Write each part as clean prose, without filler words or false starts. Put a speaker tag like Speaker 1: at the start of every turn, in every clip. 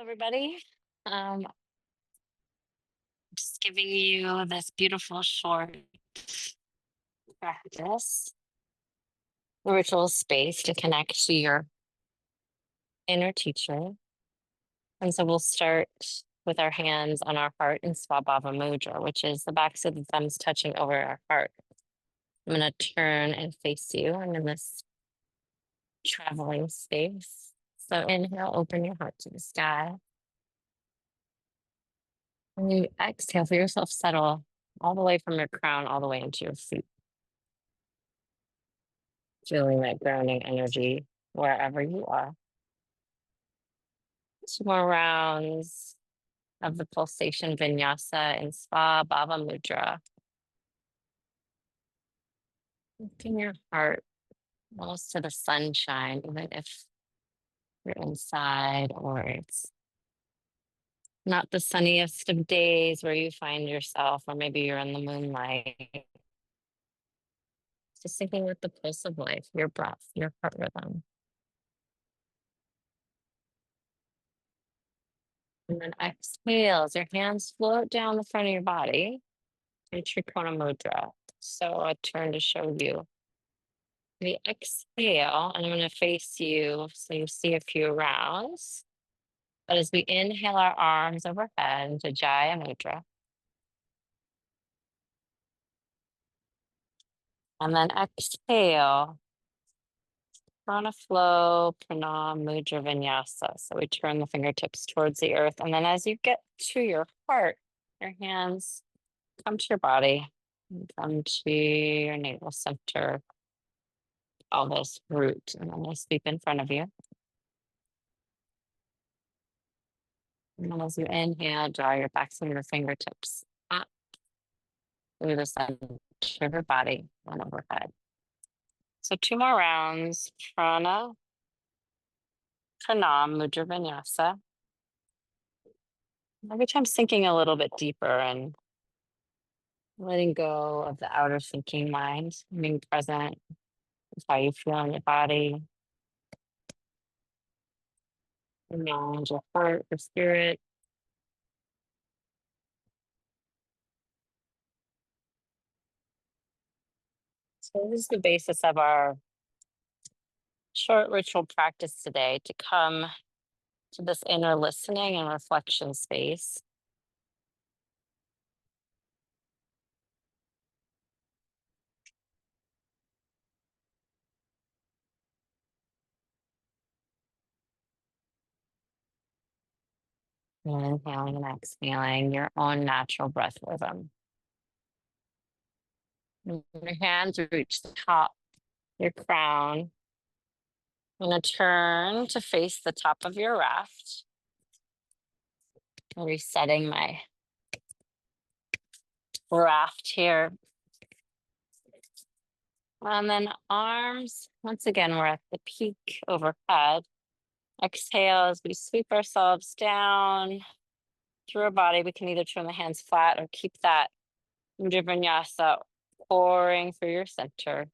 Speaker 1: Everybody. Just giving you this beautiful short practice, ritual space to connect to your inner teacher. And so we'll start with our hands on our heart in Svabhava Mudra, which is the backs of the thumbs touching over our heart. I'm going to turn and face you. I'm in this traveling space. So inhale, open your heart to the sky. And you exhale, feel yourself settle all the way from your crown, all the way into your feet. Feeling that grounding energy wherever you are. 2 more rounds of the pulsation vinyasa in Svabhava Mudra. Lifting your heart almost to the sunshine, even if you're inside or it's not the sunniest of days where you find yourself, or maybe you're in the moonlight. Just syncing with the pulse of life, your breath, your heart rhythm. And then exhale as your hands float down the front of your body. Trikona Mudra. So I turn to show you the exhale, and I'm going to face you so you see a few rounds. But as we inhale our arms overhead into Jaya Mudra, and then exhale, Prana flow, Pranam Mudra Vinyasa. So we turn the fingertips towards the earth, and then as you get to your heart, your hands come to your body, and come to your navel center. Elbows root, and then we'll sweep in front of you. And then as you inhale, draw your backs and your fingertips up through the center of your body and overhead. So 2 more rounds, Prana, Pranam, Mudra Vinyasa. Every time sinking a little bit deeper and letting go of the outer thinking mind, being present with how you feel in your body, your mind, your heart, your spirit. So this is the basis of our short ritual practice today, to come to this inner listening and reflection space. Inhaling and exhaling your own natural breath rhythm. Your hands reach the top, your crown. I'm going to turn to face the top of your raft. Resetting my raft here. And then arms, once again, we're at the peak overhead. Exhale as we sweep ourselves down through our body. We can either turn the hands flat or keep that Mudra Vinyasa pouring through your center.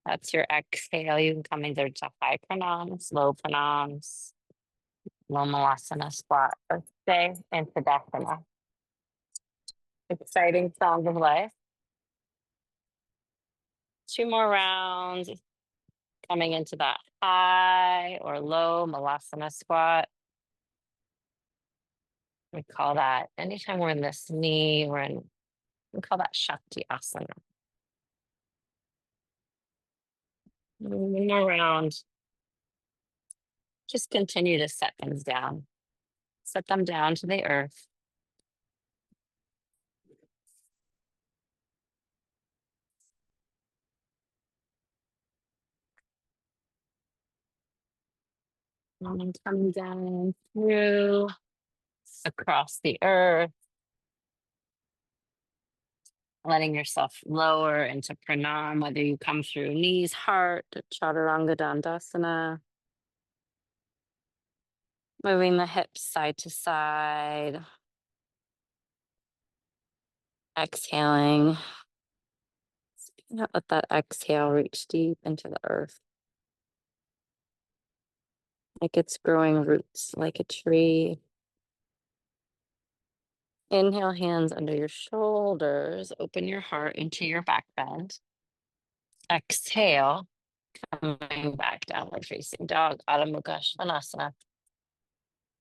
Speaker 1: That's your exhale. You can come either to high pranams, low pranams, low malasana squat, or stay in Tadasana. Exciting song of life. 2 more rounds, coming into that high or low malasana squat. We call that, anytime we're in this knee, we call that Shakti Asana. 1 more round. Just continue to set things down. Set them down to the earth. And then coming down through, across the earth. Letting yourself lower into pranam, whether you come through knees, heart, chaturanga dandasana. Moving the hips side to side. Exhaling. Let that exhale reach deep into the earth. like it's growing roots like a tree. Inhale, hands under your shoulders. Open your heart into your back bend. Exhale, coming back downward facing dog, Adho Mukha Svanasana.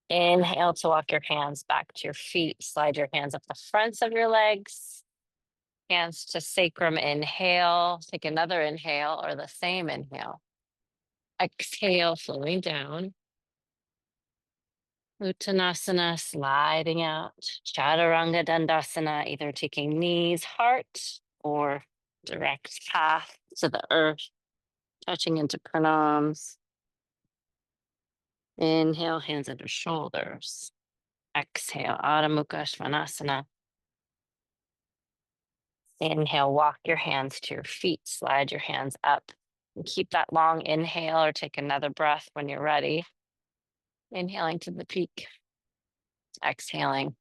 Speaker 1: Inhale to walk your hands back to your feet. Slide your hands up the fronts of your legs. Hands to sacrum. Inhale. Take another inhale or the same inhale. Exhale, flowing down. Uttanasana, sliding out. Chaturanga Dandasana, either taking knees, heart, or direct path to the earth, touching into pranams. Inhale, hands under shoulders. Exhale, Adho Mukha Svanasana. Inhale, walk your hands to your feet, slide your hands up. And keep that long inhale or take another breath when you're ready. Inhaling to the peak, exhaling,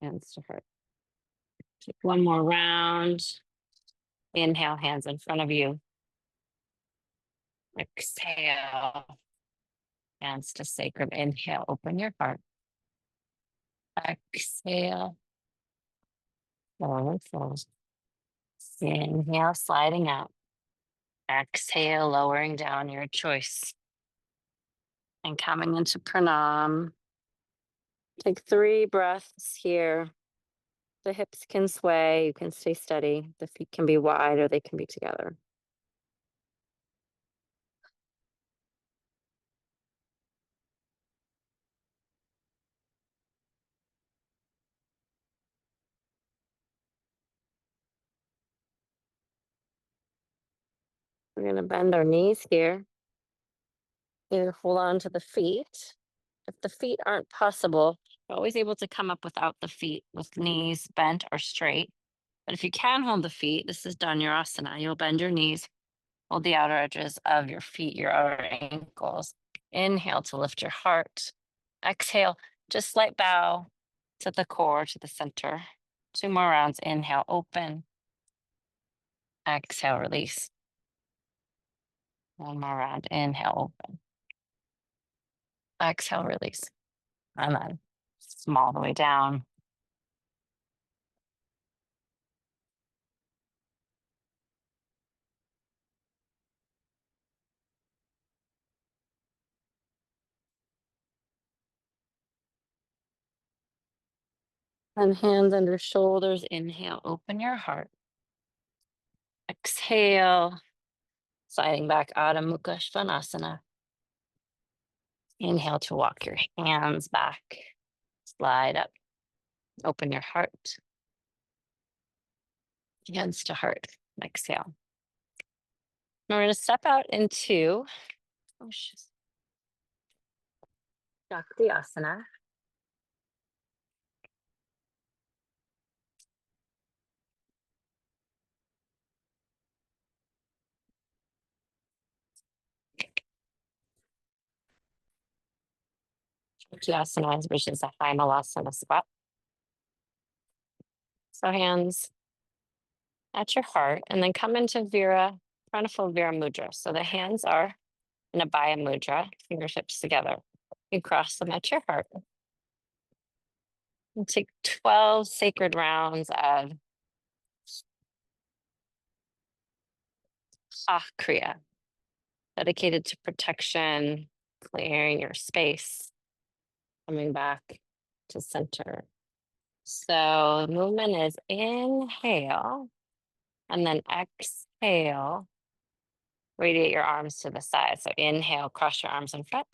Speaker 1: hands to heart. Take one more round. Inhale, hands in front of you. Exhale, hands to sacrum. Inhale, open your heart. Exhale, forward fold. Inhale, sliding out. Exhale, lowering down, your choice. And coming into pranam. Take 3 breaths here. The hips can sway, you can stay steady. The feet can be wide or they can be together. We're going to bend our knees here. Either hold on to the feet. If the feet aren't possible, you're always able to come up without the feet with knees bent or straight. But if you can hold the feet, this is Asana. You'll bend your knees, hold the outer edges of your feet, your outer ankles. Inhale to lift your heart. Exhale, just slight bow to the core, to the center. 2 more rounds. Inhale, open. Exhale, release. 1 more round. Inhale, open. Exhale, release. And then small the way down. And hands under shoulders. Inhale, open your heart. Exhale, sliding back, Adho Mukha Svanasana. Inhale to walk your hands back. Slide up. Open your heart. Hands to heart. Exhale. Now we're going to step out into Shakti Asana. Shakti Asana, which is a high malasana squat. So hands at your heart, and then come into Pranaful Vira Mudra. So the hands are in a Abhaya Mudra, fingertips together. You cross them at your heart. And take 12 sacred rounds of Kriya, dedicated to protection, clearing your space, coming back to center. So movement is inhale, and then exhale, radiate your arms to the side. So inhale, cross your arms in front.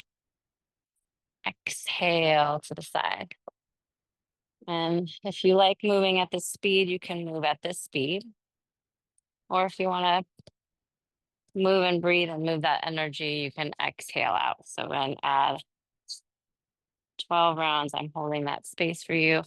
Speaker 1: Exhale to the side. And if you like moving at this speed, you can move at this speed. Or if you want to move and breathe and move that energy, you can exhale out. So then add 12 rounds. I'm holding that space for you.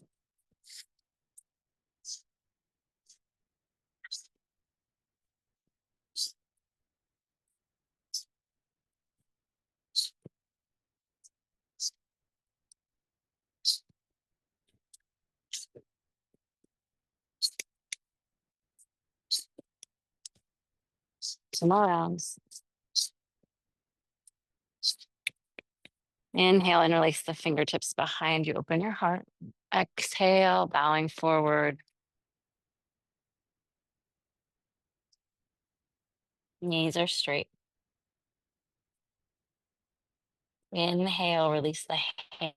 Speaker 1: Some more rounds. Inhale, interlace the fingertips behind you. Open your heart. Exhale, bowing forward. Knees are straight. Inhale, release the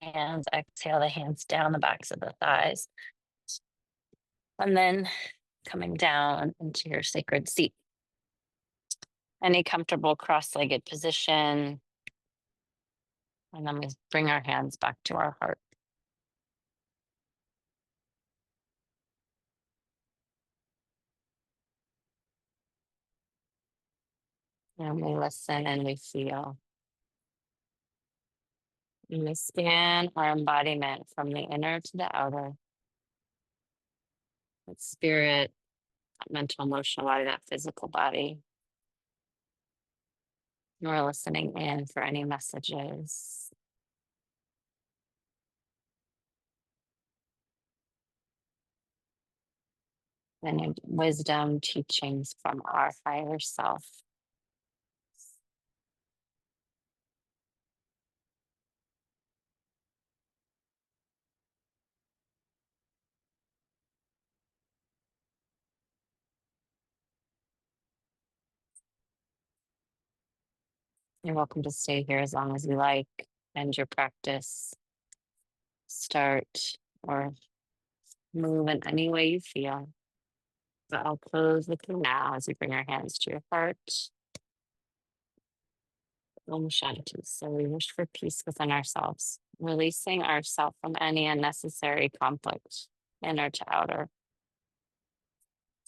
Speaker 1: hands. Exhale, the hands down the backs of the thighs. And then coming down into your sacred seat. Any comfortable cross-legged position. And then we bring our hands back to our heart. And we listen and we feel. And we scan our embodiment from the inner to the outer. That spirit, that mental, emotional body, that physical body. And we're listening in for any messages. Any wisdom, teachings from our higher self. You're welcome to stay here as long as you like. End your practice. Start or move in any way you feel. But I'll close with you now as you bring your hands to your heart. Om Shanti. So we wish for peace within ourselves, releasing ourselves from any unnecessary conflict, inner to outer.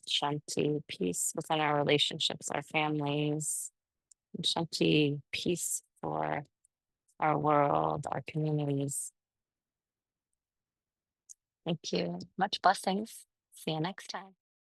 Speaker 1: Shanti, peace within our relationships, our families. Shanti, peace for our world, our communities. Thank you. Much blessings. See you next time.